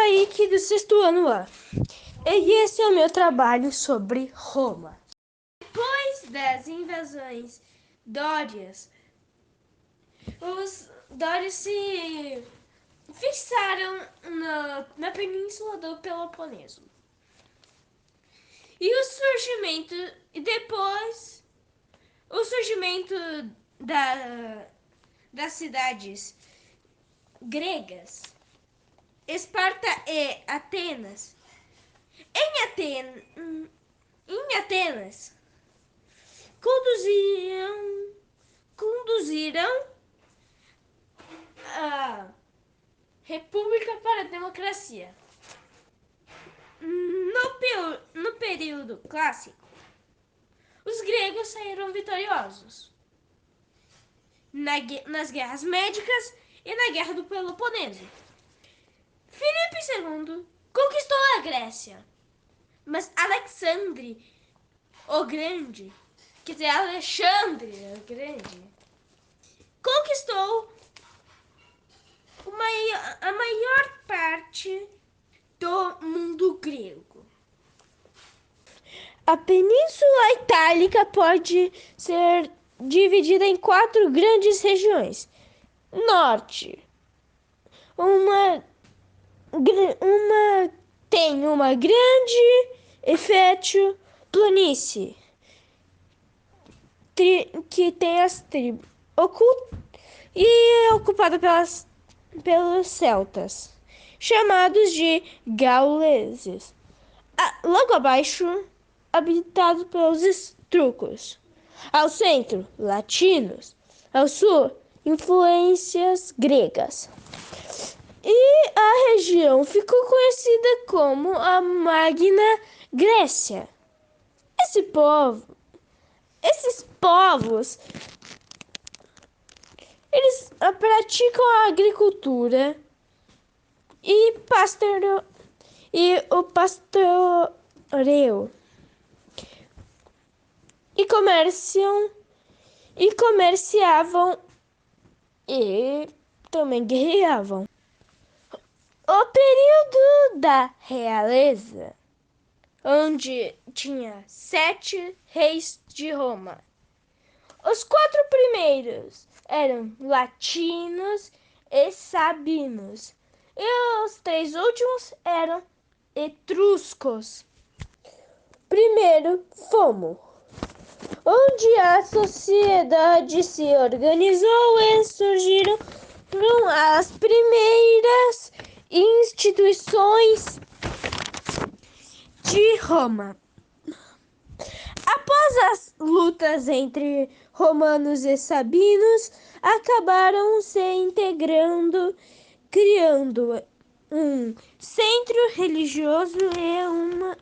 Kaique do sexto ano A. E esse é o meu trabalho sobre Roma. Depois das invasões dórias, os dórios se fixaram na península do Peloponeso. E depois o surgimento das cidades gregas, Esparta e Atenas. Em Atenas, conduziram a república para a democracia. No período clássico, os gregos saíram vitoriosos nas guerras médicas e na guerra do Peloponeso. Filipe II conquistou a Grécia, mas Alexandre o Grande, quer dizer, Alexandre o Grande, conquistou a maior parte do mundo grego. A Península Itálica pode ser dividida em 4 grandes regiões. Norte, tem uma grande e fértil planície que tem as tribos e é ocupada pelos celtas, chamados de gauleses. Logo abaixo, habitado pelos etruscos. Ao centro, latinos. Ao sul, influências gregas. E a região ficou conhecida como a Magna Grécia. Esses povos, eles praticam a agricultura e o pastoreio e comerciavam e também guerreavam. O período da realeza, onde tinha 7 reis de Roma. Os 4 primeiros eram latinos e sabinos, e os 3 últimos eram etruscos. Primeiro, Fomo, onde a sociedade se organizou e surgiram as primeiras instituições de Roma. Após as lutas entre romanos e sabinos, acabaram se integrando, criando um centro religioso e um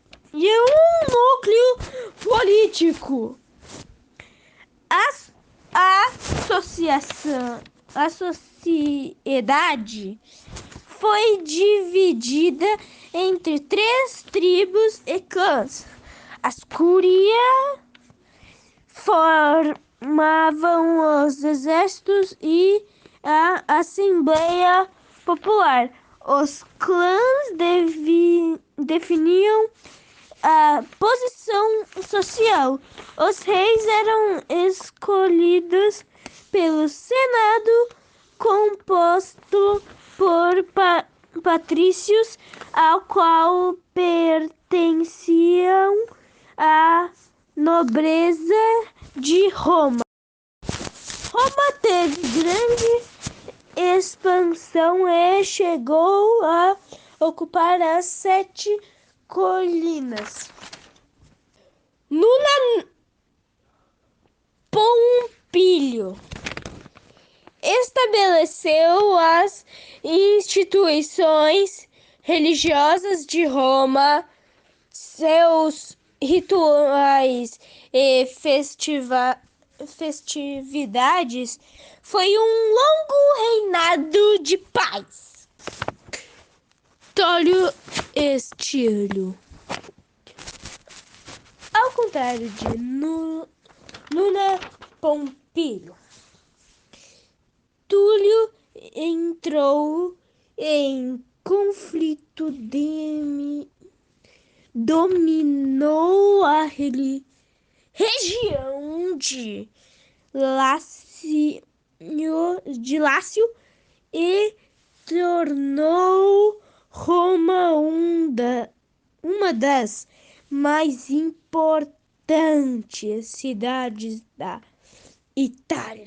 núcleo político. A sociedade foi dividida entre 3 tribos e clãs. As curias formavam os exércitos e a Assembleia Popular. Os clãs definiam a posição social. Os reis eram escolhidos pelo Senado, composto por patrícios, ao qual pertenciam a nobreza de Roma. Roma teve grande expansão e chegou a ocupar as 7 colinas. Pompílio estabeleceu as instituições religiosas de Roma, seus rituais e festividades. Foi um longo reinado de paz. Tulio Estilo. Ao contrário de Nuna Pompílio, Túlio entrou em conflito dominou a região de Lácio e tornou Roma uma das mais importantes cidades da Itália.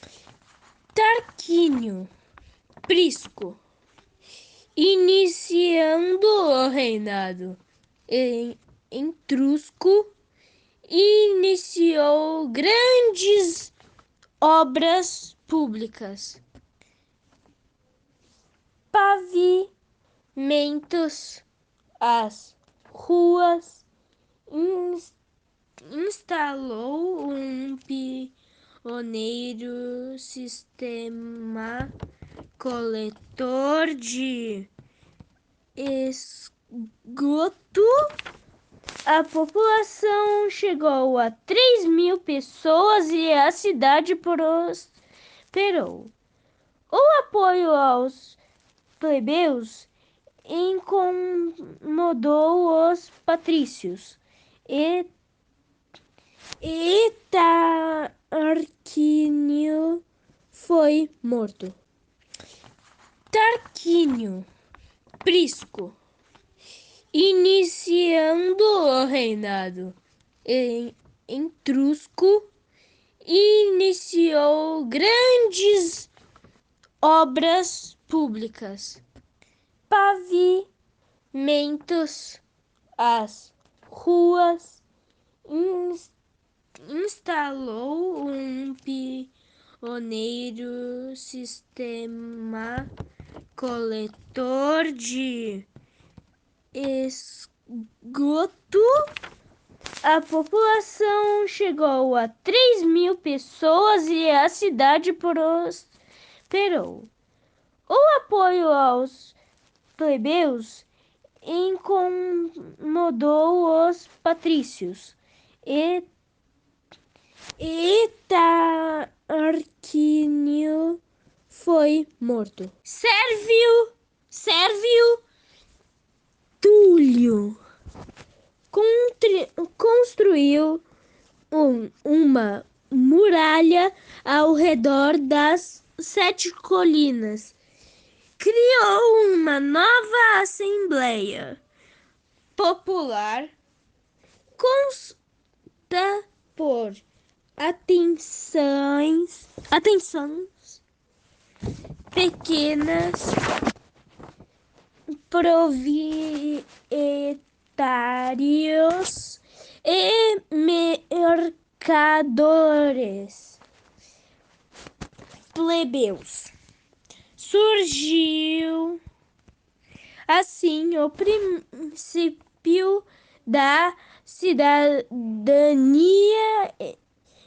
Tarquínio Prisco, iniciando o reinado etrusco, iniciou grandes obras públicas, pavimentos, as ruas, instalou um pioneiro sistema coletor de esgoto. A população chegou a 3.000 pessoas e a cidade prosperou. O apoio aos plebeus incomodou os patrícios e Tarquínio foi morto. Tarquínio Prisco, iniciando o reinado etrusco, iniciou grandes obras públicas, pavimentos, as ruas, instalou um pioneiro sistema coletor de esgoto. A população chegou a 3.000 pessoas e a cidade prosperou. O apoio aos plebeus incomodou os patrícios e Tarquínio foi morto. Sérvio Túlio construiu uma muralha ao redor das 7 colinas. Criou uma nova Assembleia Popular composta por atenções pequenas proprietários e mercadores plebeus. Surgiu assim o princípio da cidadania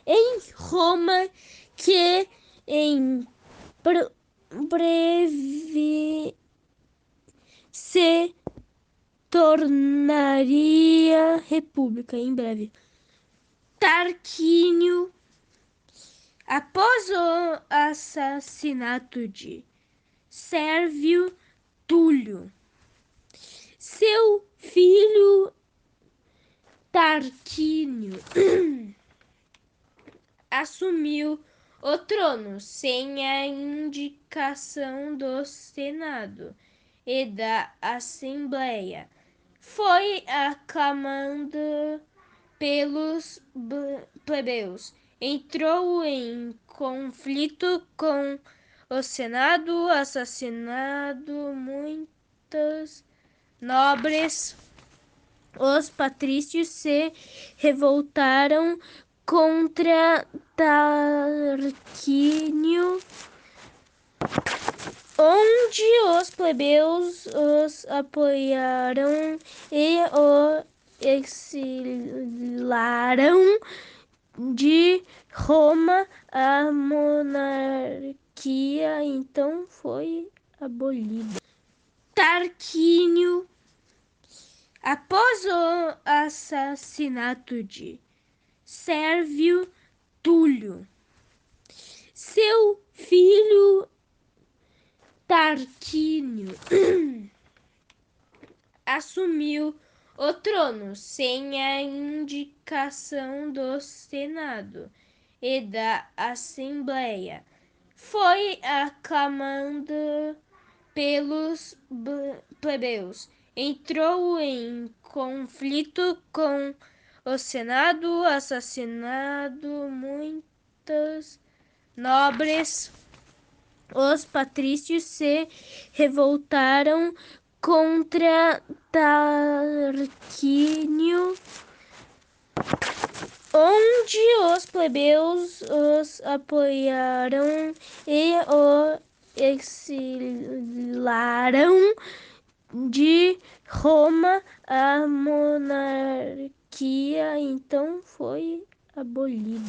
em Roma, que em breve se tornaria república em breve. Tarquínio, após o assassinato de Sérvio Túlio, seu filho Tarquínio assumiu o trono sem a indicação do Senado e da Assembleia. Foi aclamado pelos plebeus. Entrou em conflito com o Senado, assassinado muitos nobres. Os patrícios se revoltaram contra Tarquínio, onde os plebeus os apoiaram e o exilaram de Roma. A monarquia então foi abolida. Tarquínio, após o assassinato de Sérvio Túlio, seu filho Tarquínio assumiu o trono sem a indicação do Senado e da Assembleia. Foi aclamado pelos plebeus. Entrou em conflito com o Senado, assassinado muitos nobres. Os patrícios se revoltaram contra Tarquínio, onde os plebeus os apoiaram e o exilaram de Roma. A monarquia então foi abolida.